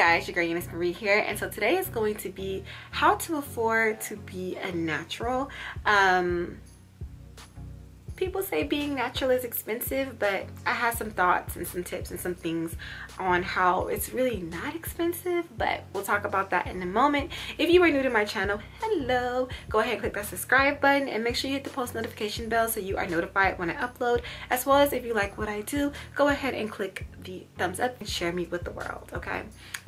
guys, your girl Euniycemari here, and so today is going to be how to afford to be a natural. People say being natural is expensive, but I have some thoughts and some tips and some things on how it's really not expensive, but we'll talk about that in a moment. If you are new to my channel, hello, go ahead and click that subscribe button and make sure you hit the post notification bell so you are notified when I upload, as well as if you like what I do, go ahead and click the thumbs up and share me with the world, okay?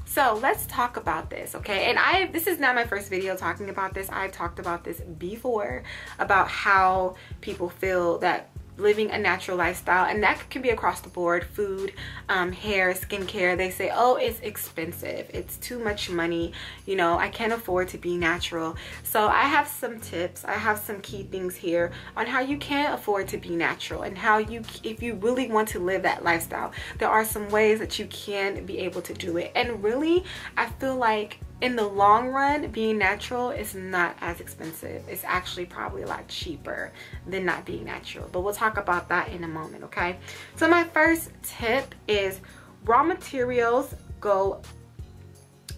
So let's talk about this, okay? And this is not my first video talking about this. I've talked about this before, about how people feel that living a natural lifestyle, and that can be across the board, food, hair, skincare. They say, oh, it's expensive, it's too much money, you know, I can't afford to be natural. So I have some tips, I have some key things here on how you can afford to be natural, and how you, if you really want to live that lifestyle, there are some ways that you can be able to do it. And really, I feel like in the long run, being natural is not as expensive. It's actually probably a lot cheaper than not being natural, but we'll talk about that in a moment, okay? So my first tip is raw materials go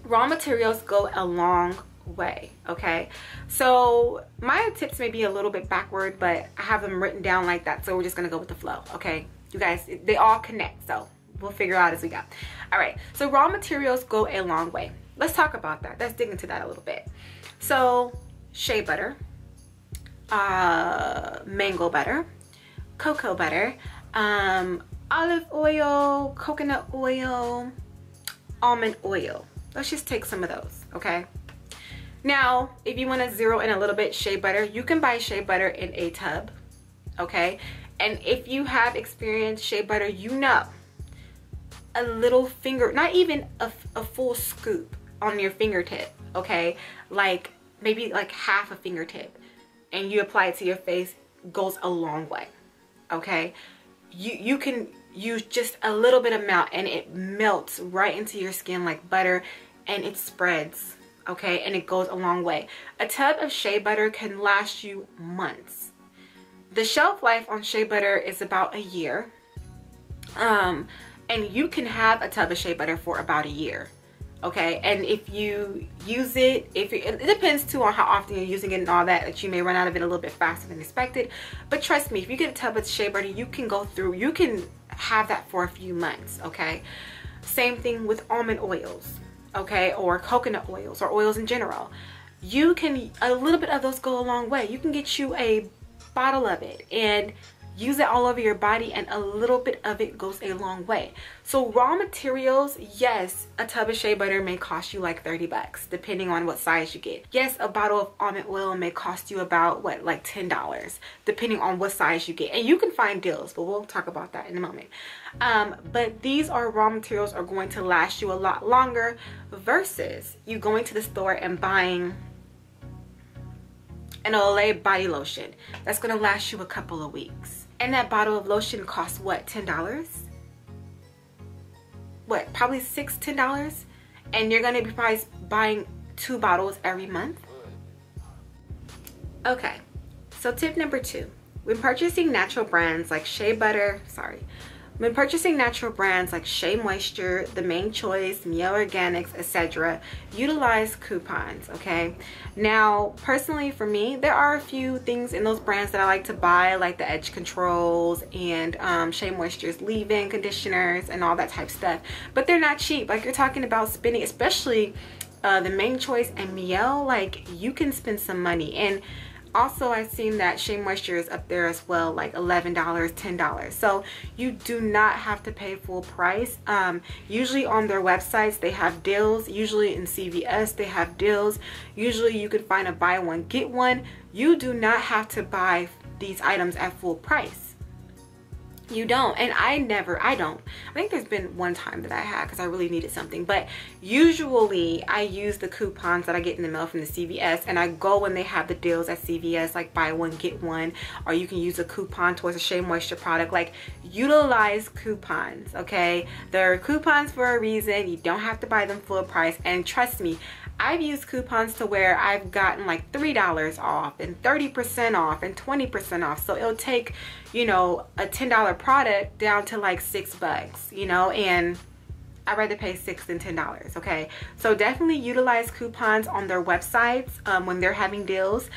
a long way, okay? So my tips may be a little bit backward, but I have them written down like that, so we're just gonna go with the flow, okay? You guys, they all connect, so we'll figure out as we go. All right, so raw materials go a long way. Let's talk about that. Let's dig into that a little bit. So shea butter, mango butter, cocoa butter, olive oil, coconut oil, almond oil. Let's just take some of those, okay? Now, if you want to zero in a little bit, shea butter, you can buy shea butter in a tub, okay? And if you have experienced shea butter, you know a little finger, not even a full scoop on your fingertip, okay, like maybe like half a fingertip, and you apply it to your face, goes a long way, okay? You can use just a little bit amount and it melts right into your skin like butter, and it spreads, okay, and it goes a long way. A tub of shea butter can last you months. The shelf life on shea butter is about a year, and you can have a tub of shea butter for about a year, okay? And if you use it, it depends too on how often you're using it and all that you may run out of it a little bit faster than expected. But trust me, if you get a tub of shea butter, you can go through, you can have that for a few months, okay? Same thing with almond oils, okay, or coconut oils, or oils in general. You can, a little bit of those go a long way. You can get you a bottle of it and use it all over your body, and a little bit of it goes a long way. So raw materials, yes, a tub of shea butter may cost you like 30 bucks depending on what size you get. Yes, a bottle of almond oil may cost you about what, like $10 depending on what size you get, and you can find deals, but we'll talk about that in a moment. But these are raw materials are going to last you a lot longer versus you going to the store and buying an Olay body lotion that's gonna last you a couple of weeks. And that bottle of lotion costs what, $10? What, probably $6, $10? And you're gonna be probably buying 2 bottles every month? Okay, so tip number 2. When purchasing natural brands like shea butter, when purchasing natural brands like Shea Moisture, The Main Choice, Yall Organics, etc., utilize coupons, okay? Now, personally for me, there are a few things in those brands that I like to buy, like the edge controls and Shea Moisture's leave-in conditioners and all that type of stuff. But they're not cheap. Like, you're talking about spending, especially The Main Choice and Yall, like, you can spend some money. And also, I've seen that Shea Moisture is up there as well, like $11, $10. So you do not have to pay full price. Usually on their websites, they have deals. Usually in CVS, they have deals. Usually you can find a buy one, get one. You do not have to buy these items at full price. You don't, and I don't. I think there's been one time that I had because I really needed something, but usually I use the coupons that I get in the mail from the CVS, and I go when they have the deals at CVS, like buy one get one, or you can use a coupon towards a Shea Moisture product. Like, utilize coupons, okay? There are coupons for a reason. You don't have to buy them full price, and trust me, I've used coupons to where I've gotten like $3 off and 30% off and 20% off. So it'll take, you know, a $10 product down to like $6, you know, and I'd rather pay $6 than $10, okay? So definitely utilize coupons on their websites when they're having deals.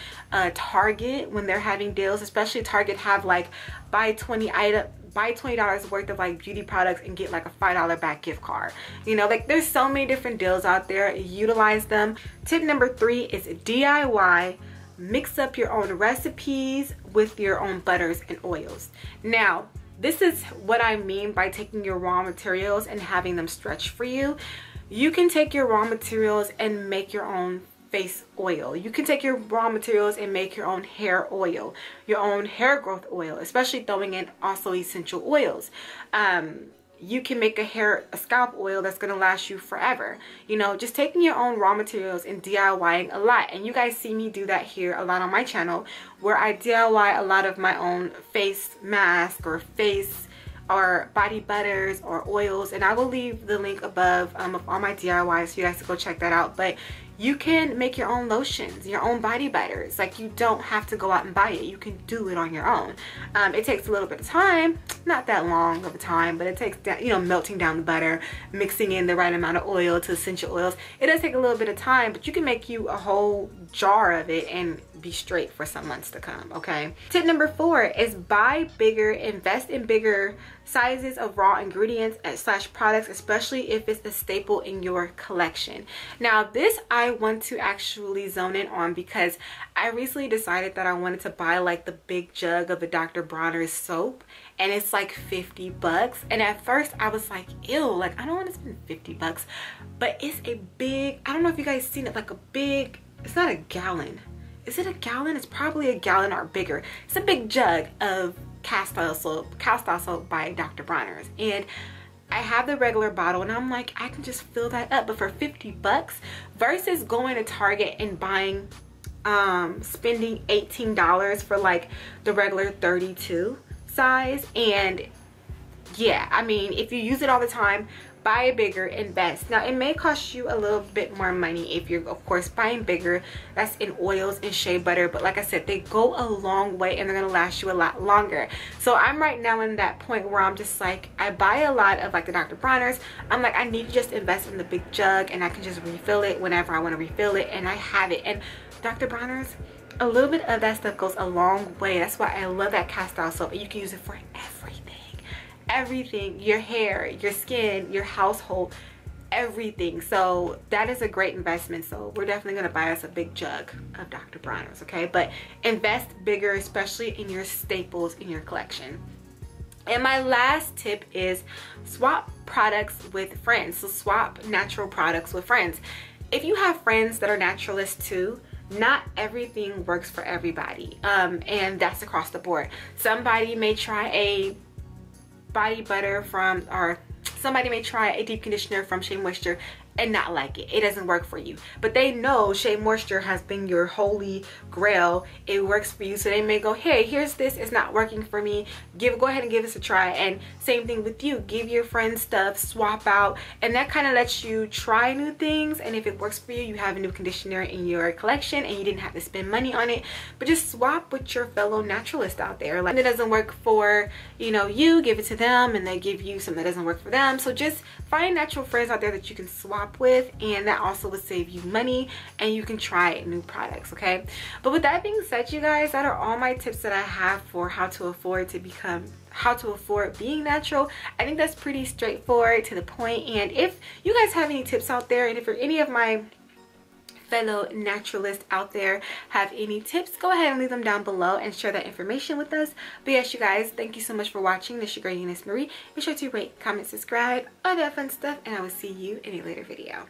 Target, when they're having deals, especially Target have like buy $20 worth of like beauty products and get like a $5 back gift card. You know, like there's so many different deals out there. Utilize them. Tip number 3 is DIY. Mix up your own recipes with your own butters and oils. Now, this is what I mean by taking your raw materials and having them stretch for you. You can take your raw materials and make your own face oil. You can take your raw materials and make your own hair oil, your own hair growth oil, especially throwing in also essential oils. You can make a scalp oil that's going to last you forever. You know, just taking your own raw materials and DIYing a lot. And you guys see me do that here a lot on my channel, where I DIY a lot of my own face mask or face or body butters or oils. And I will leave the link above of all my DIYs so you guys can go check that out. But you can make your own lotions, your own body butters. Like, you don't have to go out and buy it. You can do it on your own. It takes a little bit of time, not that long of a time, but it takes, you know, melting down the butter, mixing in the right amount of oil to essential oils. It does take a little bit of time, but you can make you a whole jar of it and be straight for some months to come, okay? Tip number 4 is buy bigger, invest in bigger sizes of raw ingredients / products, especially if it's a staple in your collection. Now, this I want to actually zone in on because I recently decided that I wanted to buy like the big jug of the Dr. Bronner's soap, and it's like $50. And at first I was like, ew, like I don't want to spend $50, but it's a big, I don't know if you guys seen it, like a big, it's not a gallon. Is it a gallon? It's probably a gallon or bigger. It's a big jug of cast-style soap by Dr. Bronner's. And I have the regular bottle and I'm like, I can just fill that up. But for $50 versus going to Target and buying, spending $18 for like the regular 32 size. And yeah, I mean, if you use it all the time, buy a bigger, invest. Now, it may cost you a little bit more money if you're, of course, buying bigger. That's in oils and shea butter. But like I said, they go a long way and they're going to last you a lot longer. So I'm right now in that point where I'm just like, I buy a lot of like the Dr. Bronner's. I'm like, I need to just invest in the big jug and I can just refill it whenever I want to refill it. And I have it. And Dr. Bronner's, a little bit of that stuff goes a long way. That's why I love that cast-style soap. You can use it for everything, your hair, your skin, your household, everything. So that is a great investment. So we're definitely going to buy us a big jug of Dr. Bronner's, okay? But invest bigger, especially in your staples in your collection. And my last tip is swap products with friends. So swap natural products with friends. If you have friends that are naturalists too, not everything works for everybody, and that's across the board. Somebody may try a body butter from, or somebody may try a deep conditioner from Shea Moisture and not like it. It doesn't work for you. But they know Shea Moisture has been your holy grail. It works for you. So they may go, hey, here's this. It's not working for me. Go ahead and give this a try. And same thing with you. Give your friends stuff, swap out. And that kind of lets you try new things. And if it works for you, you have a new conditioner in your collection and you didn't have to spend money on it. But just swap with your fellow naturalist out there. Like, it doesn't work for, you know, you, give it to them and they give you something that doesn't work for them. So just find natural friends out there that you can swap with, and that also would save you money and you can try new products, okay? But with that being said, you guys, that are all my tips that I have for how to afford being natural. I think that's pretty straightforward, to the point. And if you guys have any tips out there, and if you're any of my fellow naturalists out there have any tips, go ahead and leave them down below and share that information with us. But yes, you guys, thank you so much for watching. This is your girl Euniycemari. Be sure to rate, comment, subscribe, all that fun stuff, and I will see you in a later video.